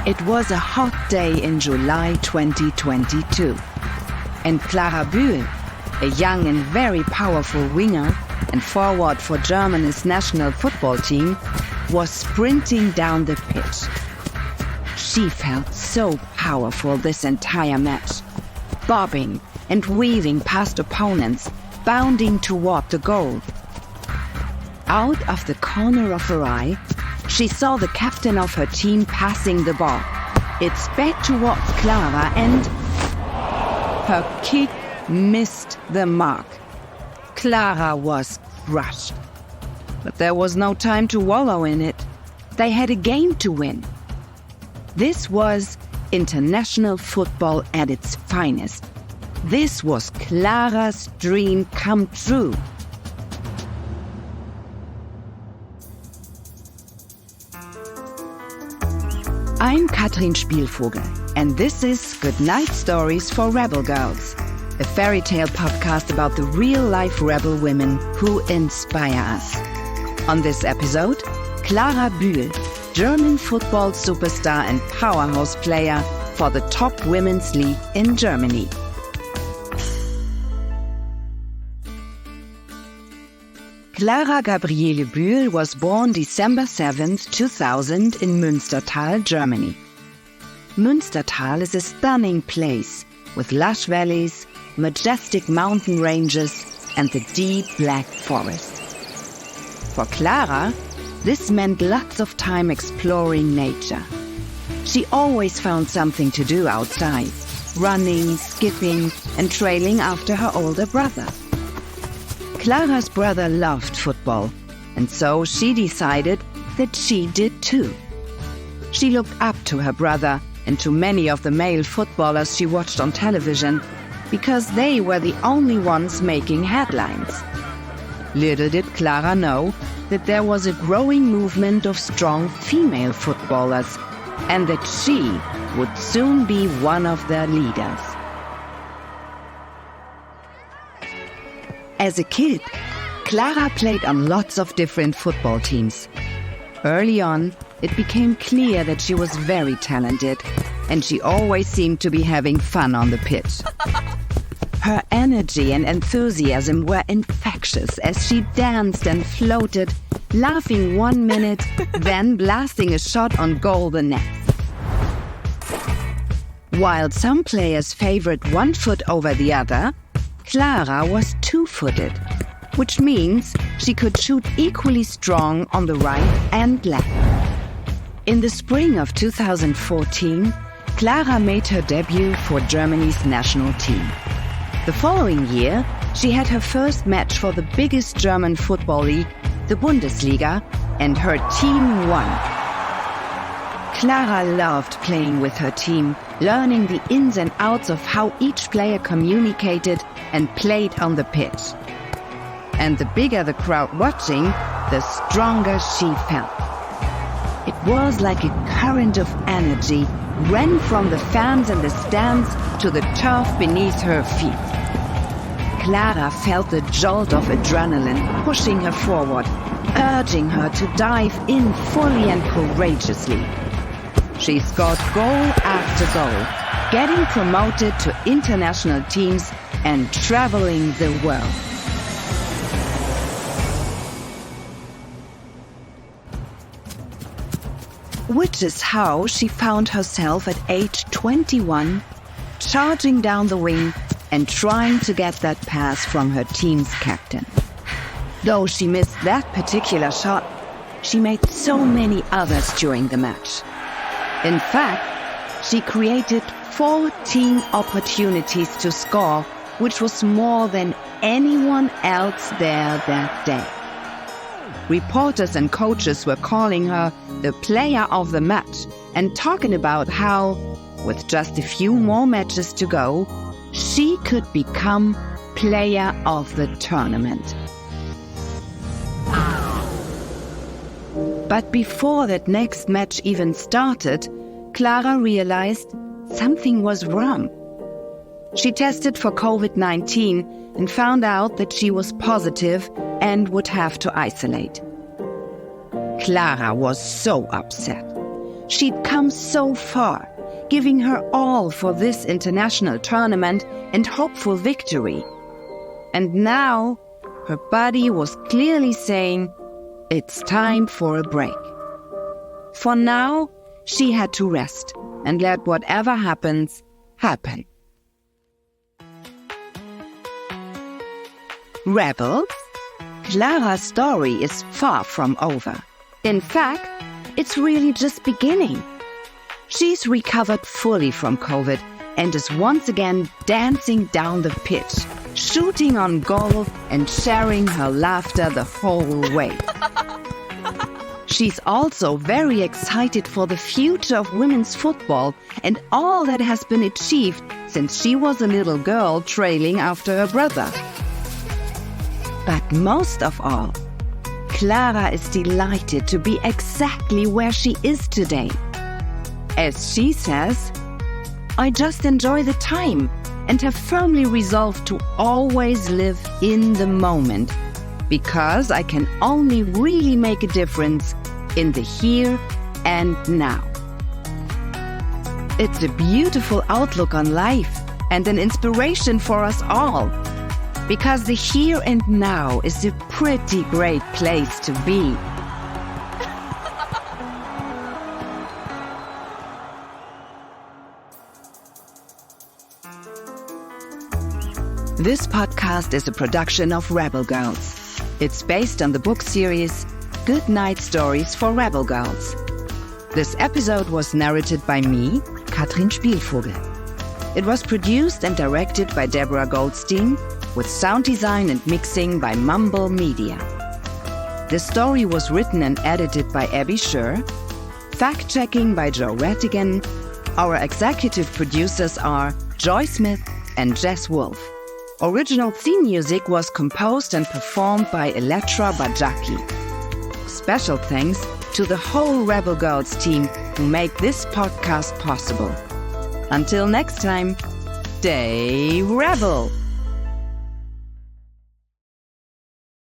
It was a hot day in July 2022, and Klara Bühl, a young and very powerful winger and forward for Germany's national football team, was sprinting down the pitch. She felt so powerful this entire match, bobbing and weaving past opponents, bounding toward the goal. Out of the corner of her eye, she saw the captain of her team passing the ball. It sped towards Klara and her kick missed the mark. Klara was crushed. But there was no time to wallow in it. They had a game to win. This was international football at its finest. This was Klara's dream come true. I'm Kathrin Spielvogel, and this is Goodnight Stories for Rebel Girls, a fairy tale podcast about the real-life rebel women who inspire us. On this episode, Klara Bühl, German football superstar and powerhouse player for the top women's league in Germany. Klara Gabriele Bühl was born December 7, 2000 in Münstertal, Germany. Münstertal is a stunning place with lush valleys, majestic mountain ranges, and the deep black forest. For Klara, this meant lots of time exploring nature. She always found something to do outside, running, skipping, and trailing after her older brother. Klara's brother loved football, and so she decided that she did too. She looked up to her brother and to many of the male footballers she watched on television, because they were the only ones making headlines. Little did Klara know that there was a growing movement of strong female footballers, and that she would soon be one of their leaders. As a kid, Klara played on lots of different football teams. Early on, it became clear that she was very talented, and she always seemed to be having fun on the pitch. Her energy and enthusiasm were infectious as she danced and floated, laughing 1 minute, then blasting a shot on goal the next. While some players favored one foot over the other, Klara was two-footed, which means she could shoot equally strong on the right and left. In the spring of 2014, Klara made her debut for Germany's national team. The following year, she had her first match for the biggest German football league, the Bundesliga, and her team won. Klara loved playing with her team, learning the ins and outs of how each player communicated and played on the pitch. And the bigger the crowd watching, the stronger she felt. It was like a current of energy ran from the fans in the stands to the turf beneath her feet. Klara felt the jolt of adrenaline pushing her forward, urging her to dive in fully and courageously. She scored goal after goal, getting promoted to international teams and traveling the world. Which is how she found herself at age 21, charging down the wing and trying to get that pass from her team's captain. Though she missed that particular shot, she made so many others during the match. In fact, she created 14 opportunities to score, which was more than anyone else there that day. Reporters and coaches were calling her the player of the match and talking about how, with just a few more matches to go, she could become player of the tournament. But before that next match even started, Klara realized something was wrong. She tested for COVID-19 and found out that she was positive and would have to isolate. Klara was so upset. She'd come so far, giving her all for this international tournament and hopeful victory. And now, her body was clearly saying, it's time for a break. For now, she had to rest and let whatever happens, happen. Rebels? Klara's story is far from over. In fact, it's really just beginning. She's recovered fully from COVID and is once again dancing down the pitch, shooting on goal and sharing her laughter the whole way. She's also very excited for the future of women's football and all that has been achieved since she was a little girl trailing after her brother. But most of all, Klara is delighted to be exactly where she is today. As she says, I just enjoy the time and have firmly resolved to always live in the moment, because I can only really make a difference in the here and now. It's a beautiful outlook on life and an inspiration for us all, because the here and now is a pretty great place to be. This podcast is a production of Rebel Girls. It's based on the book series Good Night Stories for Rebel Girls. This episode was narrated by me, Kathrin Spielvogel. It was produced and directed by Deborah Goldstein, with sound design and mixing by Mumble Media. The story was written and edited by Abby Sher, fact-checking by Joe Rhatigan. Our executive producers are Joy Smith and Jess Wolfe. Original theme music was composed and performed by Elettra Bargiacchi. Special thanks to the whole Rebel Girls team who make this podcast possible. Until next time, stay Rebel!